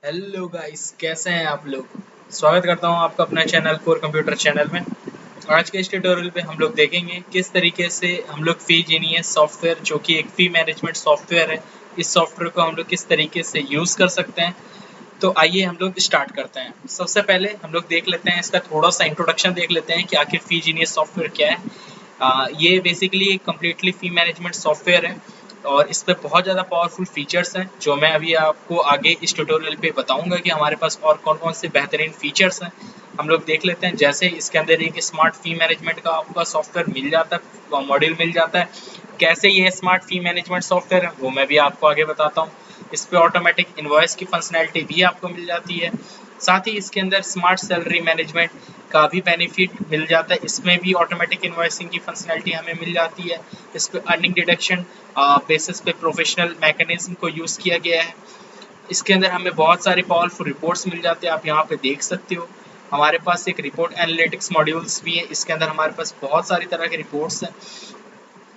Hello guys, कैसे हैं आप लोग। स्वागत करता हूं आपका अपना चैनल कोर कंप्यूटर चैनल में। आज के इस ट्यूटोरियल पे हम लोग देखेंगे किस तरीके से हम लोग फी जीनियस सॉफ्टवेयर, जो कि एक फी मैनेजमेंट सॉफ्टवेयर है, इस सॉफ्टवेयर को हम लोग किस तरीके से यूज़ कर सकते हैं। तो आइए हम लोग स्टार्ट करते हैं। सबसे पहले हम लोग देख लेते हैं, इसका थोड़ा सा इंट्रोडक्शन देख लेते हैं कि आखिर फी जीनियस सॉफ्टवेयर क्या है। ये बेसिकली एक कम्प्लीटली फी मैनेजमेंट सॉफ्टवेयर है और इस पे बहुत ज़्यादा पावरफुल फीचर्स हैं, जो मैं अभी आपको आगे इस ट्यूटोरियल पे बताऊंगा कि हमारे पास और कौन कौन से बेहतरीन फीचर्स हैं। हम लोग देख लेते हैं। जैसे इसके अंदर एक स्मार्ट फी मैनेजमेंट का आपका सॉफ्टवेयर मिल जाता है, मॉड्यूल मिल जाता है। कैसे ये स्मार्ट फी मैनेजमेंट सॉफ्टवेयर है वो मैं भी आपको आगे बताता हूँ। इस पे ऑटोमेटिक इनवॉइस की फंक्शनैलिटी भी आपको मिल जाती है। साथ ही इसके अंदर स्मार्ट सैलरी मैनेजमेंट का भी बेनिफिट मिल जाता है। इसमें भी ऑटोमेटिक इनवॉइसिंग की फंक्शनैलिटी हमें मिल जाती है। इस पे अर्निंग डिडक्शन बेसिस पे प्रोफेशनल मैकेनिज्म को यूज़ किया गया है। इसके अंदर हमें बहुत सारे पावरफुल रिपोर्ट्स मिल जाते हैं, आप यहाँ पे देख सकते हो। हमारे पास एक रिपोर्ट एनालिटिक्स मॉड्यूल्स भी है। इसके अंदर हमारे पास बहुत सारी तरह के रिपोर्ट्स हैं।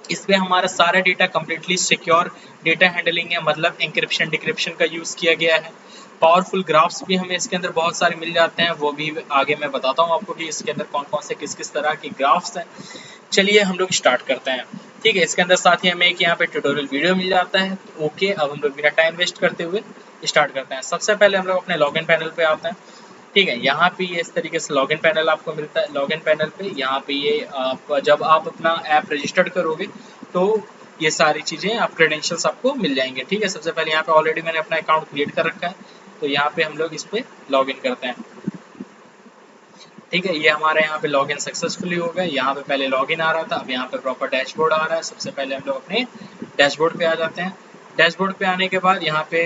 इसमें हमारा सारा data completely secure data handling है, मतलब इंक्रिप्शन डिक्रिप्शन का यूज़ किया गया है। पावरफुल ग्राफ्स भी हमें इसके अंदर बहुत सारे मिल जाते हैं, वो भी आगे मैं बताता हूँ आपको कि इसके अंदर कौन कौन से किस किस तरह के ग्राफ्स हैं। चलिए हम लोग स्टार्ट करते हैं। ठीक है, इसके अंदर साथ ही हमें एक यहाँ पे ट्यूटोरियल वीडियो मिल जाता है। तो ओके, अब हम लोग बिना टाइम वेस्ट करते हुए स्टार्ट करते हैं। सबसे पहले हम लोग अपने लॉगिन पैनल पे आते हैं। ठीक है, यहाँ पे ये इस तरीके से लॉगिन पैनल आपको मिलता है। लॉगिन पैनल पे यहाँ पे ये जब आप अपना ऐप रजिस्टर्ड करोगे तो ये सारी चीज़ें आप क्रेडेंशियल्स आपको मिल जाएंगे। ठीक है, सबसे पहले यहाँ पे ऑलरेडी मैंने अपना अकाउंट क्रिएट कर रखा है, तो यहाँ पे हम लोग इस पे लॉगिन करते हैं। ठीक है, ये हमारे यहाँ पे लॉगिन सक्सेसफुली हो गया। यहाँ पे पहले लॉगिन आ रहा था, अब यहाँ पे प्रॉपर डैशबोर्ड आ रहा है। सबसे पहले हम लोग अपने डैशबोर्ड पे आ जाते हैं। डैशबोर्ड पे आने के बाद यहाँ पे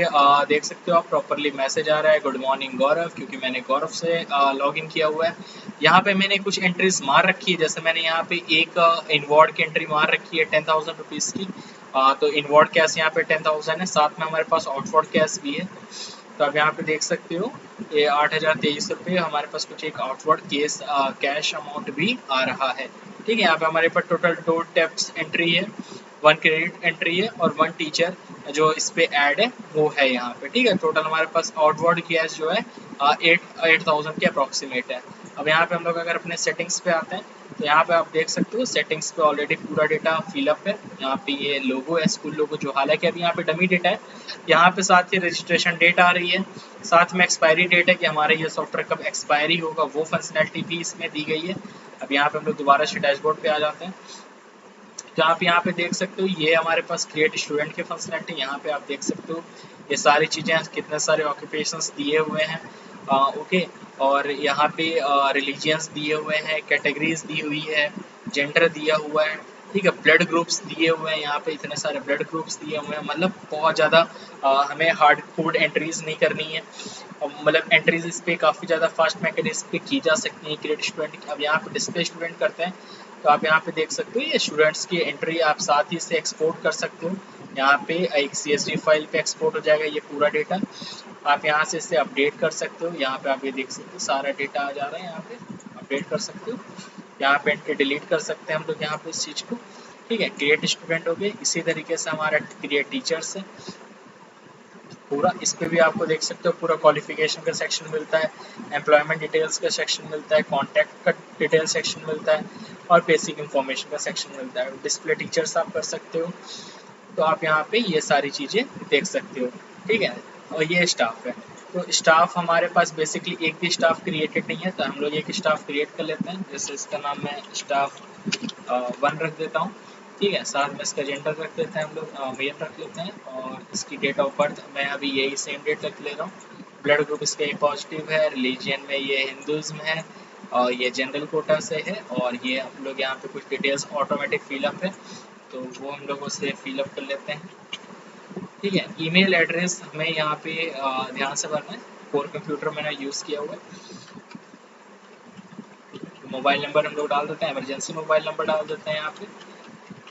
देख सकते हो आप, प्रॉपरली मैसेज आ रहा है, गुड मॉर्निंग गौरव, क्योंकि मैंने गौरव से लॉगिन किया हुआ है। यहाँ पे मैंने कुछ एंट्रीज मार रखी है। जैसे मैंने यहाँ पे एक इनवॉर्ड की एंट्री मार रखी है 10,000 रुपीज़ की। तो इनवॉर्ड कैश यहाँ पे 10,000 है, साथ में हमारे पास आउटवॉर्ड कैश भी है। तो आप यहाँ पे देख सकते हो ये 8,023 रुपये हमारे पास कुछ एक आउटवर्ड केस कैश अमाउंट भी आ रहा है। ठीक है, यहाँ पे हमारे पास टोटल 2 टैप्स एंट्री है, 1 क्रेडिट एंट्री है और 1 टीचर जो इस पे ऐड है वो है यहाँ पे। ठीक है, टोटल हमारे पास आउटवर्ड कैश जो है 8,000 के अप्रॉक्सीमेट है। अब यहाँ पे हम लोग अगर अपने सेटिंग्स पे आते हैं तो यहाँ पे आप देख सकते हो सेटिंग्स पे ऑलरेडी पूरा डेटा फिलअप है। यहाँ पे ये लोगो है, स्कूल लोगो, जो हालांकि अभी यहाँ पे डमी डेटा है। यहाँ पे साथ ही रजिस्ट्रेशन डेट आ रही है, साथ में एक्सपायरी डेट है कि हमारा ये सॉफ्टवेयर कब एक्सपायरी होगा, वो फंक्शनैलिटी भी इसमें दी गई है। अब यहाँ पे हम लोग दोबारा से डैशबोर्ड पे आ जाते हैं। तो आप यहाँ पे देख सकते हो ये हमारे पास क्रिएट स्टूडेंट की फंक्शनैलिटी। यहाँ पे आप देख सकते हो ये सारी चीज़ें, कितने सारे ऑक्यूपेशंस दिए हुए हैं। ओके, और यहाँ पे रिलीजियंस दिए हुए हैं, कैटेगरीज दी हुई है, जेंडर दिया हुआ है। ठीक है, ब्लड ग्रुप्स दिए हुए हैं, यहाँ पे इतने सारे ब्लड ग्रुप्स दिए हुए हैं। मतलब बहुत ज़्यादा हमें हार्ड कोड एंट्रीज नहीं करनी है, मतलब एंट्रीज इस पर काफ़ी ज़्यादा फास्ट मैकेनिज्म पे की जा सकती है क्रिएट स्टूडेंट। अब यहाँ पे डिस्प्ले स्टूडेंट करते हैं तो आप यहाँ पे देख सकते हो ये स्टूडेंट्स की एंट्री आप साथ ही से एक्सपोर्ट कर सकते हो। यहाँ पे एक CSV फाइल पे एक्सपोर्ट हो जाएगा ये पूरा डेटा। आप यहाँ से इसे अपडेट कर सकते हो। यहाँ पे आप ये देख सकते हो सारा डेटा आ जा रहा है, यहाँ पे अपडेट कर सकते हो। यहाँ पे एंट्री डिलीट कर सकते हैं हम लोग यहाँ पे इस चीज़ को। ठीक है, क्रिएट स्टूडेंट हो गए। इसी तरीके से हमारा क्रिएट टीचर्स है पूरा। इस पे भी आपको देख सकते हो पूरा क्वालिफिकेशन का सेक्शन मिलता है, एम्प्लॉयमेंट डिटेल्स का सेक्शन मिलता है, कॉन्टैक्ट का डिटेल सेक्शन मिलता है और बेसिक इन्फॉर्मेशन का सेक्शन मिलता है। डिस्प्ले टीचर्स आप कर सकते हो, तो आप यहाँ पे ये सारी चीज़ें देख सकते हो। ठीक है, और ये स्टाफ है। तो स्टाफ हमारे पास बेसिकली एक भी स्टाफ क्रिएटेड नहीं है, तो हम लोग एक स्टाफ क्रिएट कर लेते हैं। जैसे इसका नाम मैं स्टाफ 1 रख देता हूँ। ठीक है, साथ में इसका जेंडर रख देते हैं हम लोग, मेल रख लेते हैं, और इसकी डेट ऑफ बर्थ मैं अभी यही सेम डेट रख ले रहा हूँ। ब्लड ग्रुप इसका ए पॉजिटिव है, रिलीजियन में ये हिंदुज़्म है और ये जनरल कोटा से है। और ये हम लोग यहाँ पे कुछ डिटेल्स ऑटोमेटिक फिलअप है, तो वो हम लोग उसे फिलअप कर लेते हैं। ठीक है, ईमेल एड्रेस हमें यहाँ पे ध्यान से भरना है। कोर कंप्यूटर मैंने यूज़ किया हुआ है। मोबाइल नंबर हम लोग डाल देते हैं, इमरजेंसी मोबाइल नंबर डाल देते हैं यहाँ पे।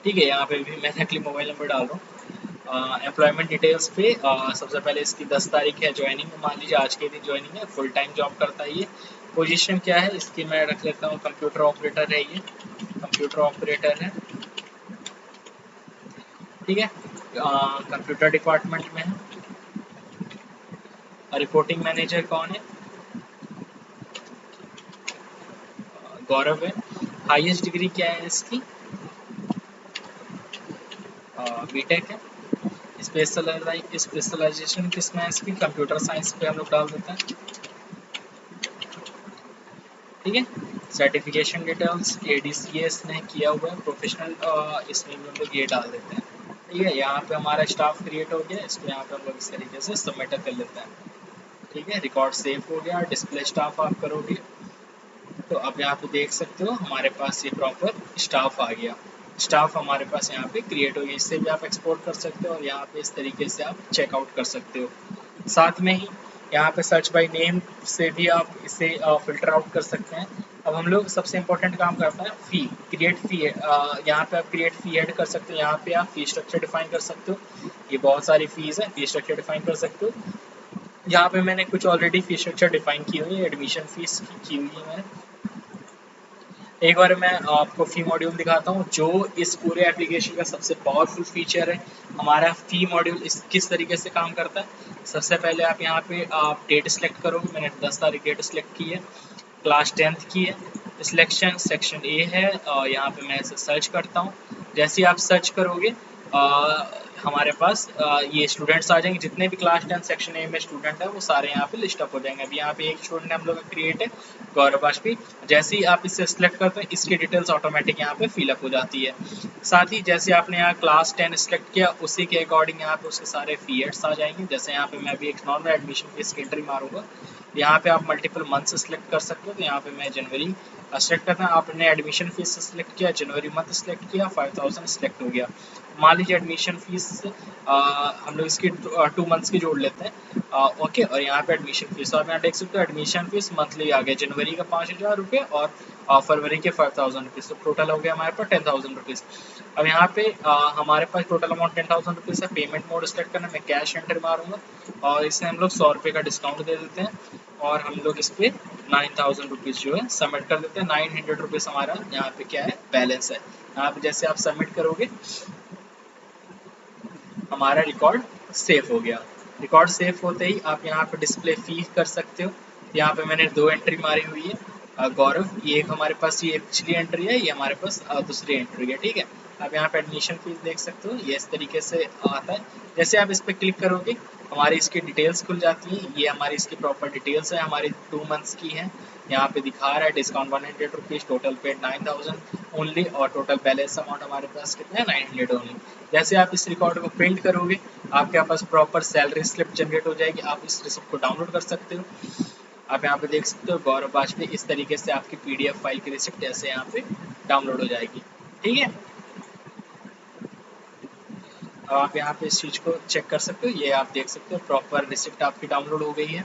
ठीक है, यहाँ पे भी मैं नकली मोबाइल नंबर डाल रहा हूँ। एम्प्लॉयमेंट डिटेल्स पे सबसे पहले इसकी 10 तारीख है, ज्वाइनिंग मान लीजिए आज के दिन ज्वाइनिंग है, फुल टाइम जॉब करता है ये। पोजीशन क्या है इसकी मैं रख लेता हूँ, कंप्यूटर ऑपरेटर है ये, कंप्यूटर ऑपरेटर है। ठीक है, कंप्यूटर डिपार्टमेंट में है। रिपोर्टिंग मैनेजर कौन है? गौरव है। हाईएस्ट डिग्री क्या है इसकी? बीटेक है। स्पेशलाइजेशन किसमें है इसकी? कंप्यूटर साइंस पे हम लोग डाल देते हैं, ठीक है। सर्टिफिकेशन डिटेल्स ADCS ने किया हुआ है प्रोफेशनल, इसमें भी हम लोग ये डाल देते हैं, ठीक है। यहाँ पे हमारा स्टाफ क्रिएट हो गया, इसको यहाँ पे हम लोग इस तरीके से सबमिट कर लेते हैं, ठीक है। रिकॉर्ड सेव हो गया, डिस्प्ले स्टाफ आप करोगे तो अब यहाँ पे देख सकते हो हमारे पास ये प्रॉपर स्टाफ आ गया। स्टाफ हमारे पास यहाँ पे क्रिएट हो गया, इससे भी आप एक्सपोर्ट कर सकते हो और यहाँ पे इस तरीके से आप चेकआउट कर सकते हो। साथ में ही यहाँ पे सर्च बाय नेम से भी आप इसे फिल्टर आउट कर सकते हैं। अब हम लोग सबसे इम्पोर्टेंट काम करते हैं फी, क्रिएट फी। यहाँ पे आप क्रिएट फी ऐड कर सकते हो, यहाँ पे आप फी स्ट्रक्चर डिफाइन कर सकते हो। ये बहुत सारी फीस है, फी स्ट्रक्चर डिफाइन कर सकते हो। यहाँ पे मैंने कुछ ऑलरेडी फी स्ट्रक्चर डिफाइन की हुई है, एडमिशन फीस की हुई है मैंने। एक बार मैं आपको फी मॉड्यूल दिखाता हूँ जो इस पूरे एप्लीकेशन का सबसे पावरफुल फीचर है। हमारा फी मॉड्यूल इस किस तरीके से काम करता है। सबसे पहले आप यहाँ पे आप डेट सेलेक्ट करोगे, मैंने 10 तारीख डेट सेलेक्ट की है, क्लास 10th की है। सिलेक्शन सेक्शन ए है, यहाँ पे मैं इसे सर्च करता हूँ। जैसे ही आप सर्च करोगे हमारे पास ये स्टूडेंट्स आ जाएंगे, जितने भी क्लास 10 सेक्शन ए में स्टूडेंट है वो सारे यहाँ पे लिस्ट अप हो जाएंगे। अभी यहाँ पे एक स्टूडेंट हम लोग का क्रिएट है, गौरव वाजपेयी। जैसे ही आप इसे सिलेक्ट करते हैं इसकी डिटेल्स ऑटोमेटिक यहाँ पे फिलअप हो जाती है। साथ ही जैसे आपने यहाँ क्लास 10 सिलेक्ट किया उसी के अकॉर्डिंग यहाँ पे उसके सारे फीएड्स आ जाएंगे। जैसे यहाँ पे मैं भी एक नॉर्मल एडमिशन फीस की एंट्री मारूंगा, यहाँ पे आप मल्टीपल मंथ सिलेक्ट कर सकते हो। तो यहाँ पे मैं जनवरी सेलेक्ट करना है, आपने एडमिशन फीस सेलेक्ट किया, जनवरी मंथ सेलेक्ट किया, 5000 सेलेक्ट हो गया। मान लीजिए एडमिशन फीस हम लोग इसकी 2 मंथ्स की जोड़ लेते हैं, ओके। और यहाँ पे एडमिशन फीस आप यहाँ देख सकते हो, एडमिशन फीस मंथली आ गया, जनवरी का 5000 रुपये और फरवरी के 5000 रुपीज़, तो टोटल हो गया हमारे पास 10,000 रुपीज़। अब यहाँ पे हमारे पास टोटल अमाउंट 10,000 रुपीज़ है। पेमेंट मोड सेलेक्ट करना, मैं कैश एंटर मारूंगा और इससे हम लोग 100 रुपये का डिस्काउंट दे देते हैं और हम लोग इस पर 9,000 रुपीज़ जो है सबमिट कर देते हैं। 900 रुपीज़ हमारा यहाँ पे क्या है, बैलेंस है। यहाँ पे जैसे आप सबमिट करोगे हमारा रिकॉर्ड सेव हो गया। रिकॉर्ड सेव होते ही आप यहाँ पे डिस्प्ले फी कर सकते हो। यहाँ पे मैंने 2 एंट्री मारी हुई है, गौरव, ये एक हमारे पास ये पिछली एंट्री है, ये हमारे पास दूसरी एंट्री है, ठीक है। आप यहाँ पे एडमिशन फीस देख सकते हो, ये इस तरीके से आता है। जैसे आप इस पर क्लिक करोगे हमारी इसकी डिटेल्स खुल जाती हैं। ये हमारी इसकी प्रॉपर डिटेल्स है, हमारी 2 मंथ्स की है। यहाँ पे दिखा रहा है discount 100 rupees, total paid 9,000 only और टोटल बैलेंस अमाउंट हमारे पास कितना है, 900 ओनली। जैसे आप इस रिकॉर्ड को प्रिंट करोगे आपके पास प्रॉपर सैलरी स्लिप जनरेट हो जाएगी, आप इस रिसिप्ट को डाउनलोड कर सकते हो। आप यहाँ पे देख सकते हो गौरव वाजपेयी, इस तरीके से आपकी PDF फाइल की रिसिप्ट ऐसे यहाँ पे डाउनलोड हो जाएगी, ठीक है। अब आप यहाँ पे इस चीज़ को चेक कर सकते हो, ये आप देख सकते हो प्रॉपर रिसिप्ट आपकी डाउनलोड हो गई है,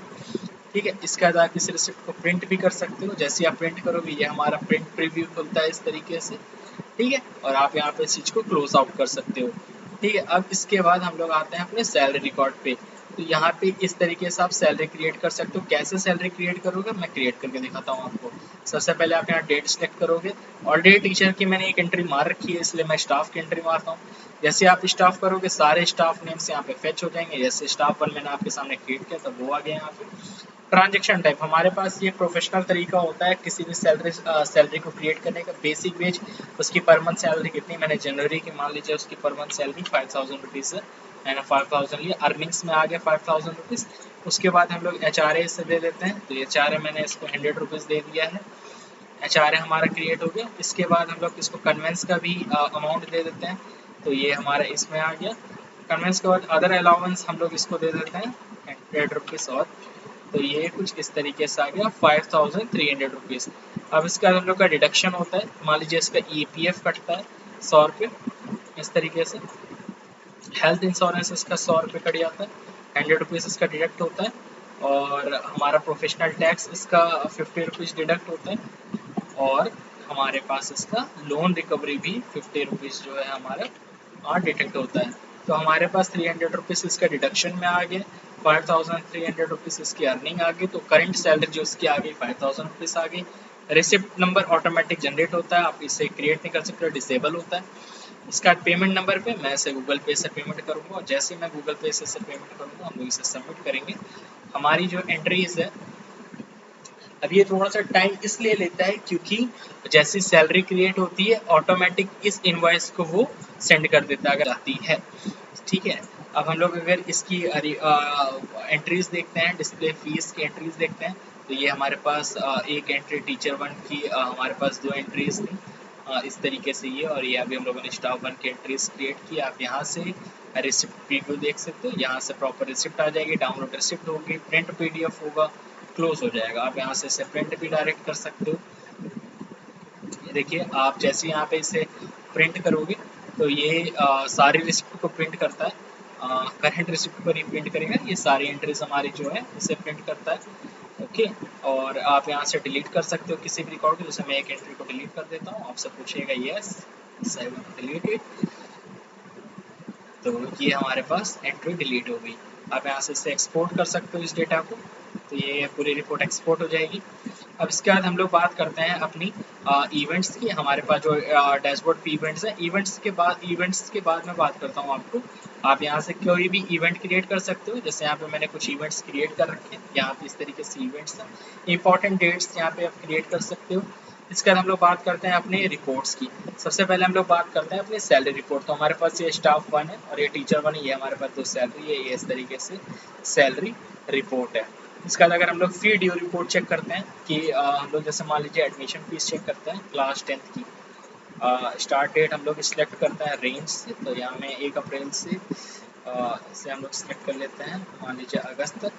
ठीक है। इसके बाद आप इस रिसिप्ट को प्रिंट भी कर सकते हो। जैसे आप प्रिंट करोगे ये हमारा प्रिंट प्रीव्यू खुलता है इस तरीके से, ठीक है। और आप यहाँ पे इस चीज़ को क्लोज आउट कर सकते हो, ठीक है। अब इसके बाद हम लोग आते हैं अपने सैलरी रिकॉर्ड पे। तो यहाँ पे इस तरीके से आप सैलरी क्रिएट कर सकते हो। कैसे सैलरी क्रिएट करोगे मैं क्रिएट करके दिखाता हूँ आपको। सबसे पहले आप यहाँ डेट सेलेक्ट करोगे, ऑलरेडी टीचर की मैंने एक एंट्री मार रखी है इसलिए मैं स्टाफ की एंट्री मारता हूँ। जैसे आप स्टाफ करोगे सारे स्टाफ नेम्स यहाँ पे फेच हो जाएंगे। जैसे स्टाफ 1 मैंने आपके सामने क्रिएट किया था वो आ गया यहाँ पे। ट्रांजेक्शन टाइप हमारे पास ये प्रोफेशनल तरीका होता है किसी भी सैलरी को क्रिएट करने का। बेसिक वेज, उसकी पर मंथ सैलरी कितनी, मैंने जनवरी की मान लीजिए उसकी पर मंथ सैलरी 5,000 रुपीज़ है, मैंने 5,000 लिया, अर्निंग्स में आ गया 5,000 रुपीज़। उसके बाद हम लोग HRA से दे देते हैं, तो HRA मैंने इसको 100 रुपीज़ दे दिया है, HRA हमारा क्रिएट हो गया। इसके बाद हम लोग इसको कन्वेंस का भी अमाउंट दे देते हैं, तो ये हमारा इसमें आ गया। कन्वेंस के बाद अदर अलाउंस हम लोग इसको दे देते हैं 100 रुपीज़ और, तो ये कुछ इस तरीके से आ गया 5,300 रुपीज़। अब इसका हम लोग का डिडक्शन होता है, मान लीजिए इसका EPF कटता है 100 रुपये इस तरीके से, हेल्थ इंश्योरेंस इसका 100 रुपये कट जाता है, 100 रुपीज़ इसका डिडक्ट होता है। और हमारा प्रोफेशनल टैक्स इसका 50 रुपीज़ डिडक्ट होता है। और हमारे पास इसका लोन रिकवरी भी 50 रुपीज़ जो है हमारा डिडक्ट होता है। तो हमारे पास 300 रुपीज़ इसका डिडक्शन में आ गया, 5,300 रुपीज़ इसकी अर्निंग आ गई। तो करंट सैलरी जो इसकी आ गई 5,000 रुपीज़ आ गई। रिसिप्ट नंबर ऑटोमेटिक जनरेट होता है, आप इसे क्रिएट नहीं कर सकते, डिसेबल होता है। इसका पेमेंट नंबर पे मैं इसे गूगल पे से पेमेंट करूँगा और जैसे मैं गूगल पे से पेमेंट करूँगा हम लोग इसे सबमिट करेंगे। हमारी जो एंट्रीज है अब ये थोड़ा सा टाइम इसलिए लेता है क्योंकि जैसी सैलरी क्रिएट होती है ऑटोमेटिक इस इनवॉइस को वो सेंड कर देता है अगर आती है। ठीक है, अब हम लोग अगर इसकी एंट्रीज देखते हैं, डिस्प्ले फीस की एंट्रीज देखते हैं, तो ये हमारे पास एक एंट्री टीचर वन की हमारे पास 2 एंट्रीज थी इस तरीके से ये, और ये अभी हम लोगों ने स्टाफ वन की एंट्रीज क्रिएट की। आप यहाँ से रिसिप्ट प्रीव्यू देख सकते हो, यहाँ से प्रॉपर रिसिप्ट आ जाएगी, डाउनलोड रिसिप्ट होगी, प्रिंट पीडीएफ होगा, क्लोज हो जाएगा। आप यहाँ से इसे प्रिंट भी डायरेक्ट कर सकते हो। देखिए आप जैसे यहाँ पे इसे प्रिंट करोगे तो ये सारी रिसिप्ट को प्रिंट करता है, करंट रिसिप्ट पर ही प्रिंट करेगा, ये सारी एंट्रीज हमारी जो है इसे प्रिंट करता है। ओके, और आप यहाँ से डिलीट कर सकते हो किसी भी रिकॉर्ड को, जैसे मैं एक एंट्री को डिलीट कर देता हूँ, आपसे पूछेगा yes I want to delete it, तो ये हमारे पास एंट्री डिलीट हो गई। आप यहाँ से इसे एक्सपोर्ट कर सकते हो इस डेटा को, तो ये पूरी रिपोर्ट एक्सपोर्ट हो जाएगी। अब इसके बाद हम लोग बात करते हैं अपनी इवेंट्स की। हमारे पास जो डैशबोर्ड पे इवेंट्स हैं, इवेंट्स के बाद मैं बात करता हूँ आपको, आप यहाँ से कोई भी इवेंट क्रिएट कर सकते हो। जैसे यहाँ पे मैंने कुछ इवेंट्स क्रिएट कर रखे हैं, यहाँ पे इस तरीके से इवेंट्स हैं, इंपॉर्टेंट डेट्स यहाँ पे आप क्रिएट कर सकते हो। इसके बाद हम लोग बात करते हैं अपने रिपोर्ट्स की। सबसे पहले हम लोग बात करते हैं अपनी सैलरी रिपोर्ट। तो हमारे पास ये स्टाफ वन है और ये टीचर वन है, ये हमारे पास 2 सैलरी है, ये इस तरीके से सैलरी रिपोर्ट है। इसके बाद अगर हम लोग फी ड्यू रिपोर्ट चेक करते हैं कि हम लोग जैसे मान लीजिए एडमिशन फीस चेक करते हैं क्लास 10th की, स्टार्ट डेट हम लोग सिलेक्ट करते हैं रेंज से, तो यहाँ में 1 अप्रैल से इसे हम लोग सिलेक्ट कर लेते हैं मान लीजिए अगस्त तक।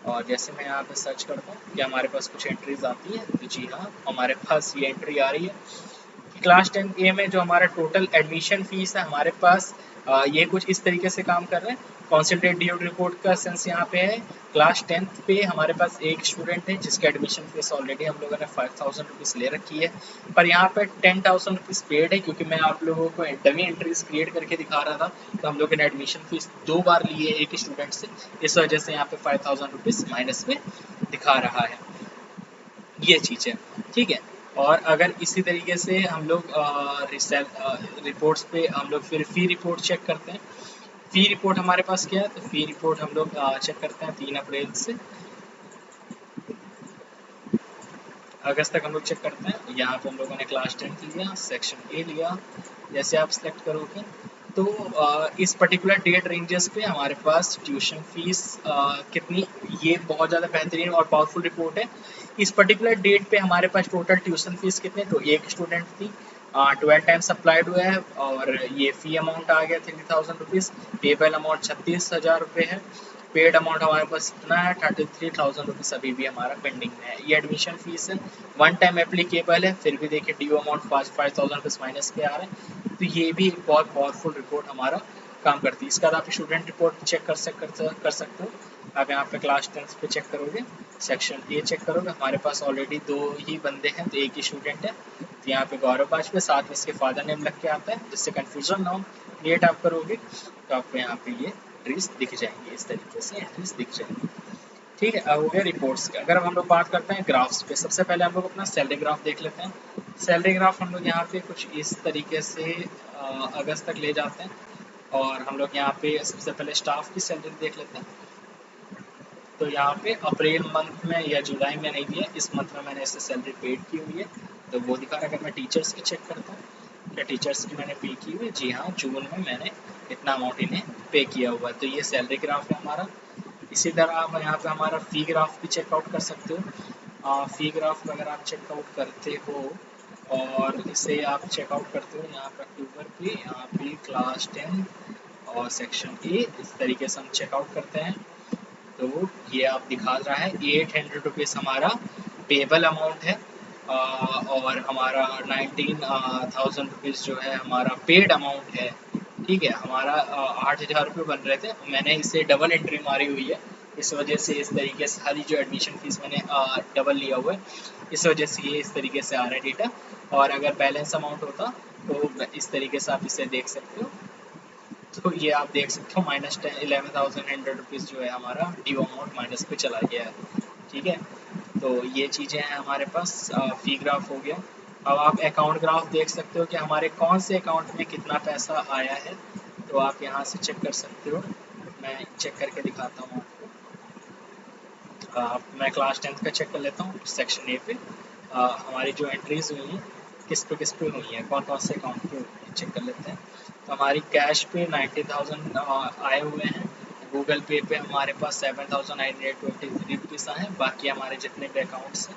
और जैसे मैं यहाँ पे सर्च करता हूँ कि हमारे पास कुछ एंट्रीज आती है, तो जी हाँ हमारे पास ये एंट्री आ रही है। क्लास 10 ए में जो हमारा टोटल एडमिशन फीस है हमारे पास ये कुछ इस तरीके से काम कर रहे हैं। कॉन्सेंट्रेट ड्यू रिपोर्ट का सेंस यहाँ पे है, क्लास 10th पे हमारे पास एक स्टूडेंट है जिसका एडमिशन फीस ऑलरेडी हम लोगों ने 5000 रुपीज़ ले रखी है, पर यहाँ पे 10,000 रुपीज़ पेड है, क्योंकि मैं आप लोगों को डमी एंट्रीज क्रिएट करके दिखा रहा था, तो हम लोगों ने एडमिशन फीस 2 बार ली है एक स्टूडेंट से, इस वजह से यहाँ पे 5000 रुपीज़ माइनस में दिखा रहा है, ये चीज़ है। ठीक है, और अगर इसी तरीके से हम लोग रिपोर्ट्स पे हम लोग फिर फी रिपोर्ट चेक करते हैं। फी रिपोर्ट हमारे पास क्या है, तो फी रिपोर्ट हम लोग चेक करते हैं 3 अप्रैल से अगस्त तक हम लोग चेक करते हैं। यहाँ पे हम लोगों ने क्लास 10 लिया, सेक्शन ए लिया, जैसे आप सिलेक्ट करोगे तो इस पर्टिकुलर डेट रेंजेस पे हमारे पास ट्यूशन फीस कितनी, ये बहुत ज़्यादा बेहतरीन और पावरफुल रिपोर्ट है। इस पर्टिकुलर डेट पे हमारे पास टोटल ट्यूशन फीस कितने, तो एक स्टूडेंट थी 12 टाइम्स अप्लाइड हुआ है, और ये फ़ी अमाउंट आ गया 3000 रुपीज़, पेबल अमाउंट 36,000 रुपये है, पेड अमाउंट हमारे पास कितना है 33,000 रुपीज़ अभी भी हमारा पेंडिंग में है। ये एडमिशन फीस है, 1 टाइम एप्लीकेबल है, फिर भी देखिए ड्यू अमाउंट 5,000 रुपीज़ माइनस पे आ रहे हैं, तो ये भी एक बहुत पावरफुल रिपोर्ट हमारा काम करती है। इसके बाद आप स्टूडेंट रिपोर्ट चेक कर सकते हो। आप यहाँ पे क्लास 10 पे चेक करोगे, सेक्शन ए चेक करोगे, हमारे पास ऑलरेडी 2 ही बंदे हैं, तो एक ही स्टूडेंट है, तो यहाँ पे गौरव वाजपेयी साथ में इसके फादर नेम लग के आता है, जिससे कन्फ्यूजन ना हो। क्रिएट आप करोगे तो आपको यहाँ पे ये एंट्रीज दिख जाएंगी, इस तरीके से एंट्रीज दिख जाएंगी। ठीक है, अब हो गया रिपोर्ट्स के। अगर हम लोग बात करते हैं ग्राफ्स पे, सबसे पहले हम लोग अपना सैलरी ग्राफ देख लेते हैं। सैलरी ग्राफ हम लोग यहाँ पे कुछ इस तरीके से अगस्त तक ले जाते हैं, और हम लोग यहाँ पे सबसे पहले स्टाफ की सैलरी देख लेते हैं। तो यहाँ पे अप्रैल मंथ में या जुलाई में नहीं दिया, इस मंथ में मैंने इससे सैलरी पेड की हुई है, तो वो दिखा रहा है। अगर मैं टीचर्स की चेक करता हूँ, क्या टीचर्स की मैंने पे की हुई है, जी हाँ जून में मैंने इतना अमाउंट इन्हें पे किया हुआ है, तो ये सैलरी ग्राफ है हमारा। इसी तरह आप यहाँ पे हमारा फ़ी ग्राफ भी चेकआउट कर सकते हो। फ़ी ग्राफ अगर आप चेकआउट करते हो और इसे आप चेकआउट करते हो यहाँ पर अक्टूबर पे, यहाँ पे क्लास 10 और सेक्शन ए, इस तरीके से हम चेकआउट करते हैं, तो ये आप दिखा रहा है 800 रुपीज़ हमारा पेबल अमाउंट है, और हमारा 19,000 रुपीज़ जो है हमारा पेड अमाउंट है। ठीक है, हमारा 8,000 रुपये बन रहे थे, मैंने इसे डबल एंट्री मारी हुई है, इस वजह से इस तरीके से सारी जो एडमिशन फीस मैंने डबल लिया हुआ है, इस वजह से ये इस तरीके से आ रहा है डेटा। और अगर बैलेंस अमाउंट होता तो इस तरीके से आप इसे देख सकते हो, तो ये आप देख सकते हो -11,100 रुपीज़ जो है हमारा ड्यू अमाउंट माइनस पे चला गया है। ठीक है, तो ये चीज़ें हैं हमारे पास। फ़ी ग्राफ हो गया। अब आप अकाउंट ग्राफ देख सकते हो कि हमारे कौन से अकाउंट में कितना पैसा आया है, तो आप यहाँ से चेक कर सकते हो। मैं चेक करके दिखाता हूँ आपको। मैं क्लास 10th का चेक कर लेता हूँ सेक्शन ए पे। हमारी जो एंट्रीज हुई हैं किस पे हुई हैं, कौन कौन से अकाउंट पे हुई हैं, चेक कर लेते हैं। तो हमारी कैश पे 90,000 आए हुए हैं। गूगल पे पे हमारे पास 7,923 रुपीज़ आए हैं। बाकी हमारे जितने भी अकाउंट्स हैं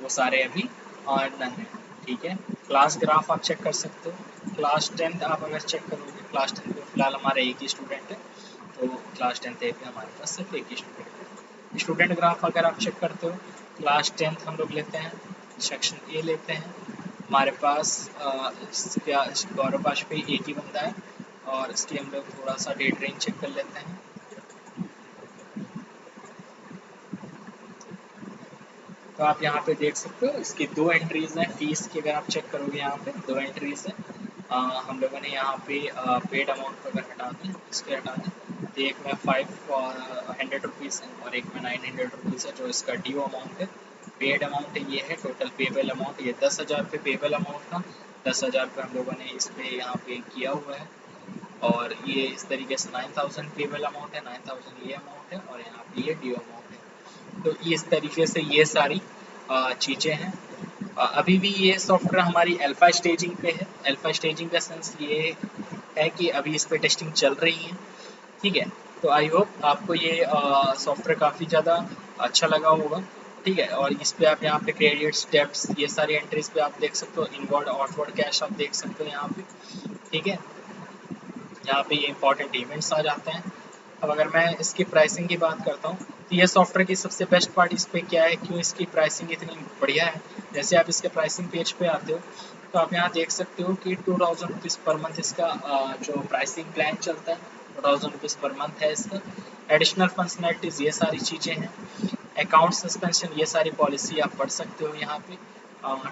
वो सारे अभी नन है। ठीक है, क्लास ग्राफ आप चेक कर सकते हो। क्लास 10th आप अगर चेक करोगे, क्लास 10th में फ़िलहाल हमारा एक ही स्टूडेंट है, तो क्लास 10th ए पे हमारे पास सिर्फ एक ही स्टूडेंट है। स्टूडेंट ग्राफ अगर आप चेक करते हो, क्लास 10th हम लोग लेते हैं, सेक्शन ए लेते हैं। हमारे पास इसका गौरव वाजपेयी एक ही बंदा है, और इसकी हम लोग थोड़ा सा डेट रेंज चेक कर लेते हैं। तो आप यहाँ पे देख सकते हो इसकी 2 एंट्रीज हैं। फीस की अगर आप चेक करोगे यहाँ पे 2 एंट्रीज हैं। हम लोगों ने यहाँ पे पेड अमाउंट को अगर हटा दें, इसके हटा दें, तो एक में 500 रुपीज़ है और एक में 900 रुपीज़ है जो इसका ड्यू अमाउंट है। पेड अमाउंट ये है, टोटल पेबल अमाउंट ये 10,000 रुपये पेबल अमाउंट था। 10,000 रुपये हम लोगों ने इस पे यहाँ पे किया हुआ है, और ये इस तरीके से 9,000 पेबल अमाउंट है, 9,000 ये अमाउंट है, और यहाँ पे ये ड्यू अमाउंट है। तो इस तरीके से ये सारी चीज़ें हैं। अभी भी ये सॉफ्टवेयर हमारी अल्फा स्टेजिंग पे है। अल्फा स्टेजिंग का सेंस ये है कि अभी इस पे टेस्टिंग चल रही है। ठीक है, तो आई होप आपको ये सॉफ्टवेयर काफ़ी ज़्यादा अच्छा लगा होगा। ठीक है, और इस पे आप यहाँ पे क्रेडिट्स, डेब्ट्स, ये सारी एंट्रीज पे आप देख सकते हो। इनवर्ड आउटवर्ड कैश आप देख सकते हो यहाँ पे। ठीक है, यहाँ पे ये इंपॉर्टेंट इवेंट्स आ जाते हैं। अब अगर मैं इसकी प्राइसिंग की बात करता हूँ, तो ये सॉफ्टवेयर की सबसे बेस्ट पार्ट इस पर क्या है, क्यों इसकी प्राइसिंग इतनी बढ़िया है। जैसे आप इसके प्राइसिंग पेज पे आते हो, तो आप यहाँ देख सकते हो कि 2,000 रुपीज़ पर मंथ इसका जो प्राइसिंग प्लान चलता है, 2,000 रुपीज़ पर मंथ है इसका। एडिशनल फंक्शनैलिटीज़ ये सारी चीज़ें हैं। अकाउंट सस्पेंशन ये सारी पॉलिसी आप पढ़ सकते हो यहाँ पे।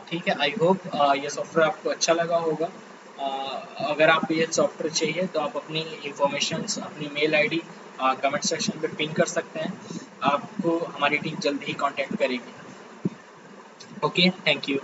ठीक है, आई होप ये सॉफ्टवेयर आपको अच्छा लगा होगा। अगर आपको ये सॉफ्टवेयर चाहिए तो आप अपनी इंफॉर्मेशंस, अपनी मेल आईडी कमेंट सेक्शन पे पिन कर सकते हैं। आपको हमारी टीम जल्दी ही कांटेक्ट करेगी। Okay, thank you.